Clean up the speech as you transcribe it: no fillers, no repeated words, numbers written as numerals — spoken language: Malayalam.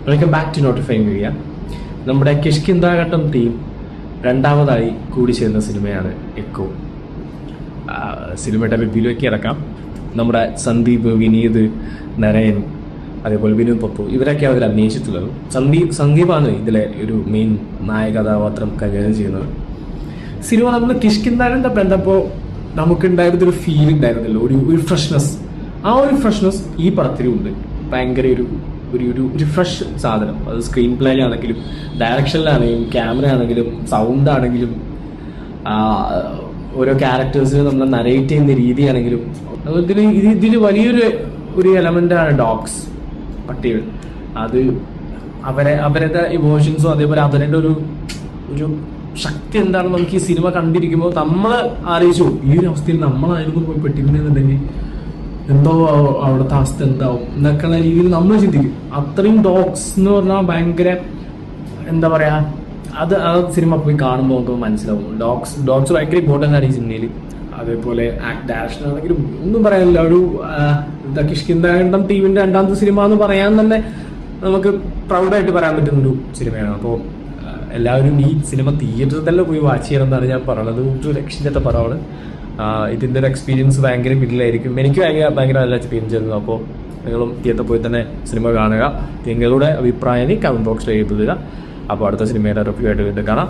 Welcome back to notifying media. നമ്മുടെ കിഷ്കിന്താഘട്ടം ടീം രണ്ടാമതായി കൂടി ചേർന്ന സിനിമയാണ് എക്കോ. സിനിമയുടെ റിവ്യൂയിലേക്ക് ഇറക്കാം. നമ്മുടെ സന്ദീപ്, വിനീത്, നരയൻ, അതേപോലെ വിനോദ് പപ്പു ഇവരൊക്കെ അതിൽ അഭിനയിച്ചിട്ടുള്ളത്. സന്ദീപാണ് ഇതിലെ ഒരു മെയിൻ നായക കഥാപാത്രം കൈകാര്യം ചെയ്യുന്നത്. സിനിമ നമ്മൾ കിഷ്കിന്താഘട്ടം ബന്ധപ്പോൾ നമുക്കുണ്ടായിരുന്നൊരു ഫീൽ ഉണ്ടായിരുന്നല്ലോ, ഒരു ഫ്രഷ്നെസ്. ആ ഒരു ഫ്രഷ്നെസ് ഈ പടത്തിലുണ്ട്. ഭയങ്കര ഒരു ഫ്രഷ് സാധനം. അത് സ്ക്രീൻ പ്ലേയിലാണെങ്കിലും ഡയറക്ഷനിലാണെങ്കിലും ക്യാമറ ആണെങ്കിലും സൗണ്ട് ആണെങ്കിലും ഓരോ ക്യാരക്ടേഴ്സിനെ നമ്മൾ നരേറ്റ് ചെയ്യുന്ന രീതിയാണെങ്കിലും ഇതിൽ വലിയൊരു എലമെന്റാണ് ഡോഗ്സ്, പട്ടികൾ. അത് അവരുടെ ഇമോഷൻസും അതേപോലെ അവരുടെ ഒരു ശക്തി എന്താണെന്ന് നമുക്ക് ഈ സിനിമ കണ്ടിരിക്കുമ്പോൾ നമ്മൾ ആലോചിച്ചു, ഈ ഒരു അവസ്ഥയിൽ നമ്മളായിരുന്നു പോയി പെട്ടിരുന്നെന്നുണ്ടെങ്കിൽ എന്തോ അവിടുത്തെ അവസ്ഥ എന്താവും എന്നൊക്കെയുള്ള രീതിയിൽ നമ്മൾ ചിന്തിക്കും. അത്രയും ഡോഗ്സ് എന്ന് പറഞ്ഞാൽ ഭയങ്കര എന്താ പറയാ, അത് ആ സിനിമ പോയി കാണുമ്പോൾ നമുക്ക് മനസ്സിലാവും. ഡോഗ്സ് ഭയങ്കര ഇമ്പോർട്ടൻ്റ് ആണ് ഈ സിനിമയിൽ. അതേപോലെ ഡയറക്ഷൻ ആണെങ്കിലും ഒന്നും പറയാനില്ല. ഒരു കിഷ്കിന്താഘട്ടം ടീമിന്റെ രണ്ടാമത്തെ സിനിമ എന്ന് പറയാൻ തന്നെ നമുക്ക് പ്രൗഡായിട്ട് പറയാൻ പറ്റുന്നൊരു സിനിമയാണ്. അപ്പോൾ എല്ലാവരും ഈ സിനിമ തിയേറ്ററിൽ തന്നെ പോയി വാച്ച് ചെയ്യണമെന്നാണ് ഞാൻ പറയുന്നത്. ഒരു രക്ഷയില്ലാത്ത പടമാണ്. ഇതിൻ്റെ ഒരു എക്സ്പീരിയൻസ് ഭയങ്കര മിഡിലായിരിക്കും. എനിക്ക് ഭയങ്കര നല്ല എക്സ്പീരിയൻസ് ആയിരുന്നു. അപ്പോൾ നിങ്ങളും തിയേറ്ററിൽ പോയി തന്നെ സിനിമ കാണുക. നിങ്ങളുടെ അഭിപ്രായം കമന്റ് ബോക്സിൽ എഴുതുക. അപ്പോൾ അടുത്ത സിനിമയുടെ റിവ്യൂ ആയിട്ട് വീണ്ടും കാണാം.